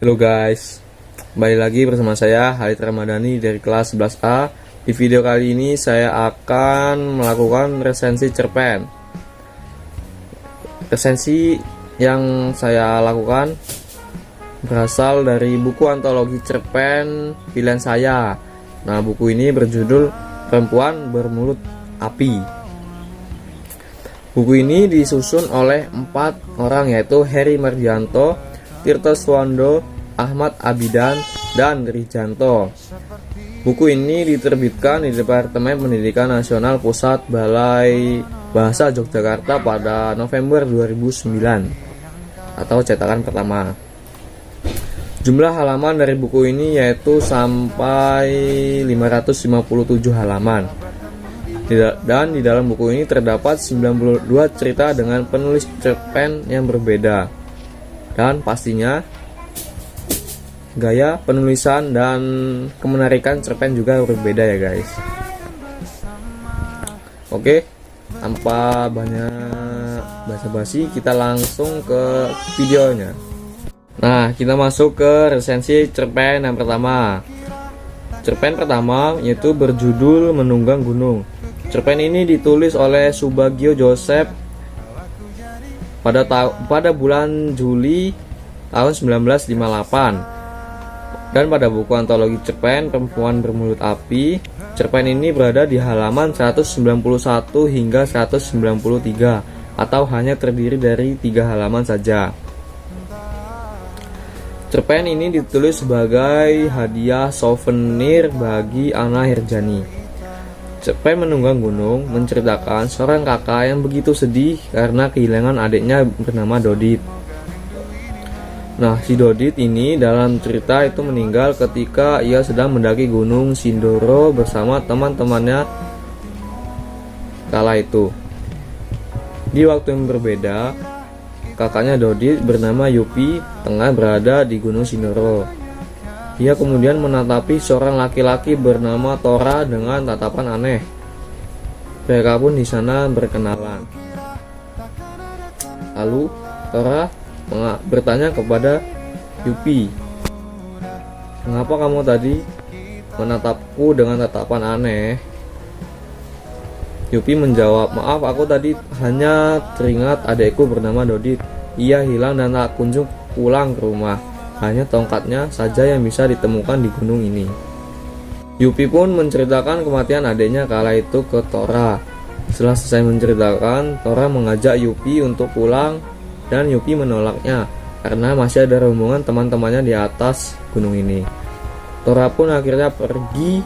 Halo guys, kembali lagi bersama saya Halid Ramadhani dari kelas 11A. Di video kali ini saya akan melakukan resensi cerpen. Resensi yang saya lakukan berasal dari buku antologi cerpen pilihan saya. Nah, buku ini berjudul Perempuan Bermulut Api. Buku ini disusun oleh 4 orang, yaitu Heri Mardianto, Tirto Suwando, Ahmad Abidan, dan Rijanto. Buku ini diterbitkan di Departemen Pendidikan Nasional Pusat Balai Bahasa Yogyakarta pada November 2009 atau cetakan pertama. Jumlah halaman dari buku ini yaitu sampai 557 halaman. Dan di dalam buku ini terdapat 92 cerita dengan penulis cerpen yang berbeda. Dan pastinya gaya penulisan dan kemenarikan cerpen juga berbeda ya guys. Oke, tanpa banyak basa-basi kita langsung ke videonya. Nah, kita masuk ke resensi cerpen yang pertama. Cerpen pertama yaitu berjudul Menunggang Gunung. Cerpen ini ditulis oleh Subagio Joseph pada bulan Juli tahun 1958. Dan pada buku antologi cerpen Perempuan Bermulut Api, cerpen ini berada di halaman 191 hingga 193 atau hanya terdiri dari 3 halaman saja. Cerpen ini ditulis sebagai hadiah souvenir bagi Ana Hirjani. Cerpen Menunggang Gunung menceritakan seorang kakak yang begitu sedih karena kehilangan adiknya bernama Dodit. Nah, si Dodit ini dalam cerita itu meninggal ketika ia sedang mendaki Gunung Sindoro bersama teman-temannya kala itu. Di waktu yang berbeda, kakaknya Dodit bernama Yupi tengah berada di Gunung Sindoro. Ia kemudian menatapi seorang laki-laki bernama Tora dengan tatapan aneh. Mereka pun di sana berkenalan. Lalu Tora bertanya kepada Yupi, "Mengapa kamu tadi menatapku dengan tatapan aneh?" Yupi menjawab, "Maaf, aku tadi hanya teringat adikku bernama Dodit. Ia hilang dan tak kunjung pulang ke rumah. Hanya tongkatnya saja yang bisa ditemukan di gunung ini." Yupi pun menceritakan kematian adiknya kala itu ke Tora. Setelah selesai menceritakan, Tora mengajak Yupi untuk pulang dan Yupi menolaknya karena masih ada rombongan teman-temannya di atas gunung ini. Tora pun akhirnya pergi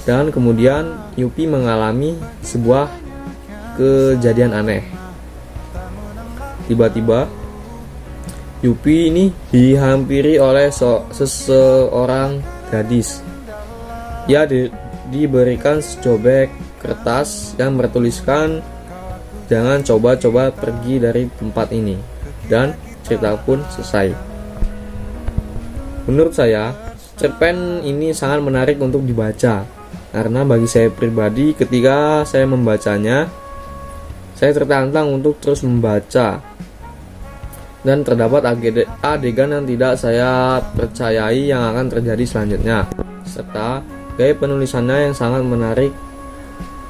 dan kemudian Yupi mengalami sebuah kejadian aneh. Tiba-tiba Yupi ini dihampiri oleh seseorang gadis. Ia diberikan secobek kertas yang bertuliskan, "Jangan coba-coba pergi dari tempat ini." Dan cerita pun selesai. Menurut saya, cerpen ini sangat menarik untuk dibaca. Karena bagi saya pribadi, ketika saya membacanya, saya tertantang untuk terus membaca. Dan terdapat adegan yang tidak saya percayai yang akan terjadi selanjutnya, serta gaya penulisannya yang sangat menarik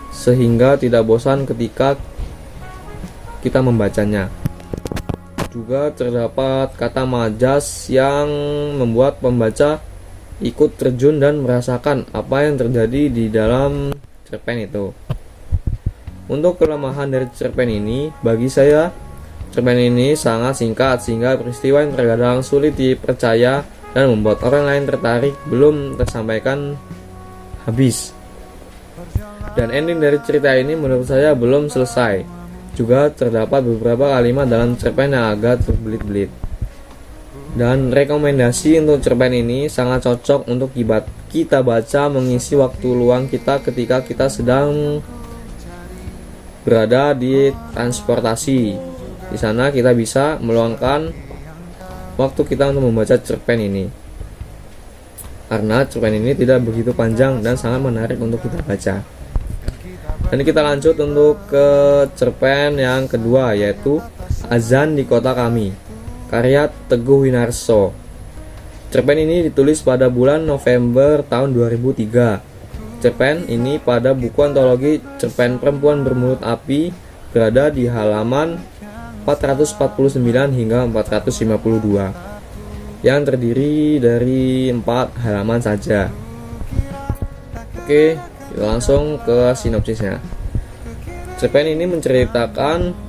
sehingga tidak bosan ketika kita membacanya. Juga terdapat kata majas yang membuat pembaca ikut terjun dan merasakan apa yang terjadi di dalam cerpen itu. Untuk kelemahan dari cerpen ini, bagi saya cerpen ini sangat singkat sehingga peristiwa yang terkadang sulit dipercaya dan membuat orang lain tertarik belum tersampaikan habis. Dan ending dari cerita ini menurut saya belum selesai. Juga terdapat beberapa kalimat dalam cerpen yang agak terbelit-belit. Dan rekomendasi untuk cerpen ini sangat cocok untuk kita baca mengisi waktu luang kita ketika kita sedang berada di transportasi. Di sana kita bisa meluangkan waktu kita untuk membaca cerpen ini. Karena cerpen ini tidak begitu panjang dan sangat menarik untuk kita baca. Dan kita lanjut untuk ke cerpen yang kedua, yaitu Azan di Kota Kami. karya Teguh Winarso. Cerpen ini ditulis pada bulan November tahun 2003. Cerpen ini pada buku antologi Cerpen Perempuan Bermulut Api berada di halaman 449 hingga 452 yang terdiri dari 4 halaman saja. Oke, kita langsung ke sinopsisnya. Cerpen ini menceritakan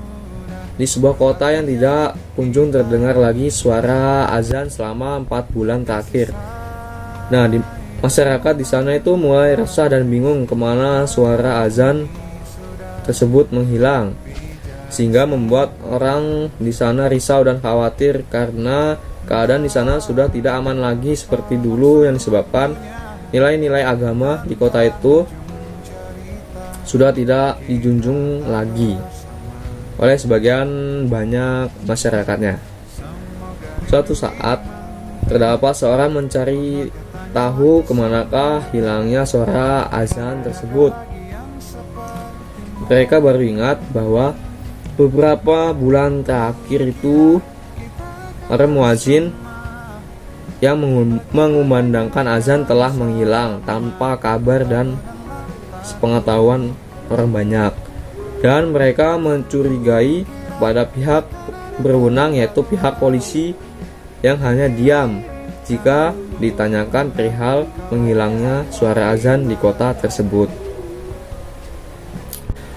di sebuah kota yang tidak kunjung terdengar lagi suara azan selama 4 bulan terakhir. Nah, di masyarakat di sana itu mulai resah dan bingung kemana suara azan tersebut menghilang, sehingga membuat orang di sana risau dan khawatir karena keadaan di sana sudah tidak aman lagi seperti dulu, yang disebabkan nilai-nilai agama di kota itu sudah tidak dijunjung lagi oleh sebagian banyak masyarakatnya. Suatu saat, terdapat seorang mencari tahu kemanakah hilangnya suara azan tersebut. Mereka baru ingat bahwa beberapa bulan terakhir itu para muadzin yang mengumandangkan azan telah menghilang tanpa kabar dan sepengetahuan orang banyak. Dan mereka mencurigai pada pihak berwenang, yaitu pihak polisi, yang hanya diam jika ditanyakan perihal menghilangnya suara azan di kota tersebut.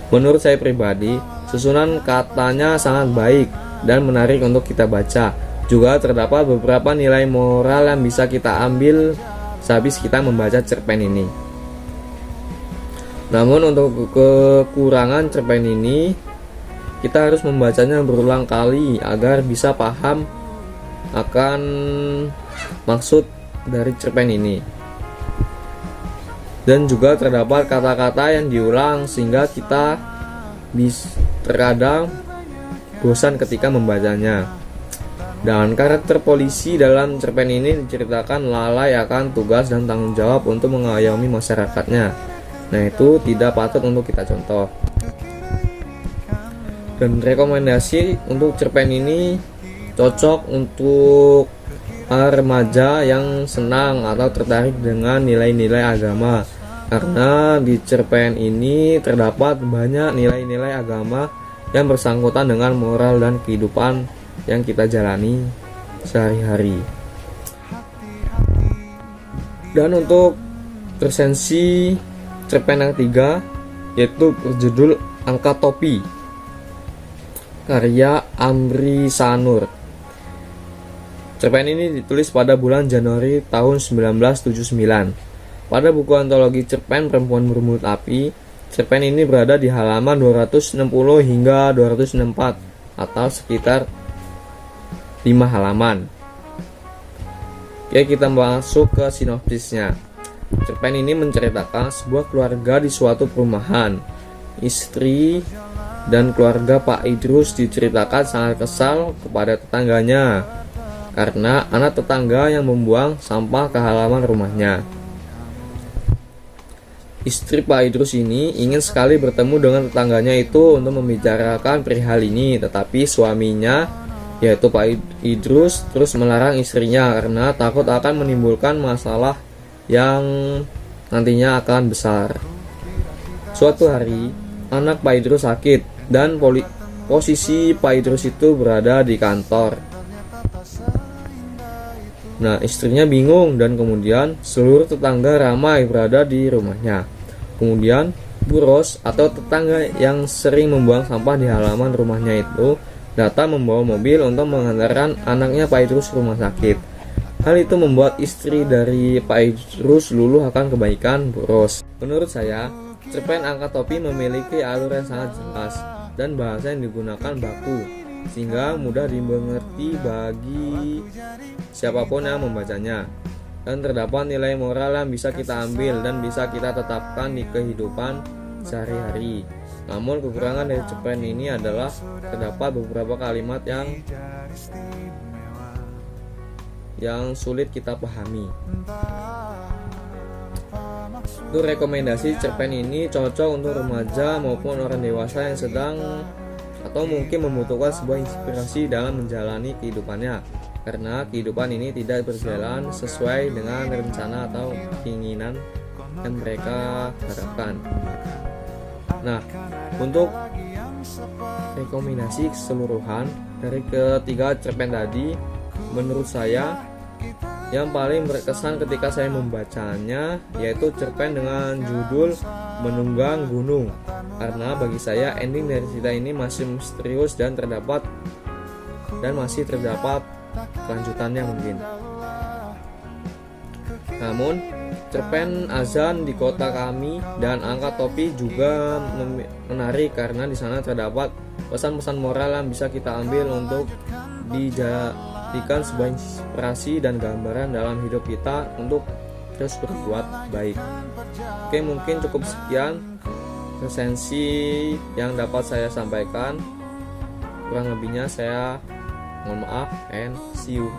Menurut saya pribadi, susunan katanya sangat baik dan menarik untuk kita baca. Juga terdapat beberapa nilai moral yang bisa kita ambil sehabis kita membaca cerpen ini. Namun untuk kekurangan cerpen ini, kita harus membacanya berulang kali agar bisa paham akan maksud dari cerpen ini. Dan juga terdapat kata-kata yang diulang sehingga kita terkadang bosan ketika membacanya. Dan karakter polisi dalam cerpen ini diceritakan lalai akan tugas dan tanggung jawab untuk mengayomi masyarakatnya. Nah, itu tidak patut untuk kita contoh. Dan rekomendasi untuk cerpen ini cocok untuk remaja yang senang atau tertarik dengan nilai-nilai agama, karena di cerpen ini terdapat banyak nilai-nilai agama yang bersangkutan dengan moral dan kehidupan yang kita jalani sehari-hari. Dan untuk resensi cerpen yang ketiga, yaitu berjudul Angkat Topi, karya Amri Sanur. Cerpen ini ditulis pada bulan Januari tahun 1979. Pada buku antologi Cerpen Perempuan Bermulut Api, cerpen ini berada di halaman 260 hingga 264 atau sekitar 5 halaman. Oke, kita masuk ke sinopsisnya. Cerpen ini menceritakan sebuah keluarga di suatu perumahan. Istri dan keluarga Pak Idrus diceritakan sangat kesal kepada tetangganya karena anak tetangga yang membuang sampah ke halaman rumahnya. Istri Pak Idrus ini ingin sekali bertemu dengan tetangganya itu untuk membicarakan perihal ini, tetapi suaminya, yaitu Pak Idrus, terus melarang istrinya karena takut akan menimbulkan masalah yang nantinya akan besar. Suatu hari, anak Pak Idrus sakit dan posisi Pak Idrus itu berada di kantor. Nah, istrinya bingung dan kemudian seluruh tetangga ramai berada di rumahnya. Kemudian Bu Ros atau tetangga yang sering membuang sampah di halaman rumahnya itu datang membawa mobil untuk mengantarkan anaknya Pak Idrus ke rumah sakit. Hal itu membuat istri dari Pak Idrus luluh akan kebaikan Bu Ros. Menurut saya, cerpen Angkat Topi memiliki alur yang sangat jelas dan bahasa yang digunakan baku, sehingga mudah dimengerti bagi siapapun yang membacanya. Dan terdapat nilai moral yang bisa kita ambil dan bisa kita tetapkan di kehidupan sehari-hari. Namun kekurangan dari cerpen ini adalah terdapat beberapa kalimat yang sulit kita pahami. Untuk rekomendasi, cerpen ini cocok untuk remaja maupun orang dewasa yang sedang atau mungkin membutuhkan sebuah inspirasi dalam menjalani kehidupannya, karena kehidupan ini tidak berjalan sesuai dengan rencana atau keinginan yang mereka harapkan. Nah, untuk rekomendasi keseluruhan dari ketiga cerpen tadi, menurut saya yang paling berkesan ketika saya membacanya yaitu cerpen dengan judul Menunggang Gunung, karena bagi saya ending dari cerita ini masih misterius dan masih terdapat kelanjutannya mungkin. Namun cerpen Azan di Kota Kami dan Angkat Topi juga menarik karena di sana terdapat pesan-pesan moral yang bisa kita ambil untuk dijadikan sebuah inspirasi dan gambaran dalam hidup kita untuk terus berbuat baik. Oke, mungkin cukup sekian resensi yang dapat saya sampaikan. Kurang lebihnya saya mohon maaf and see you.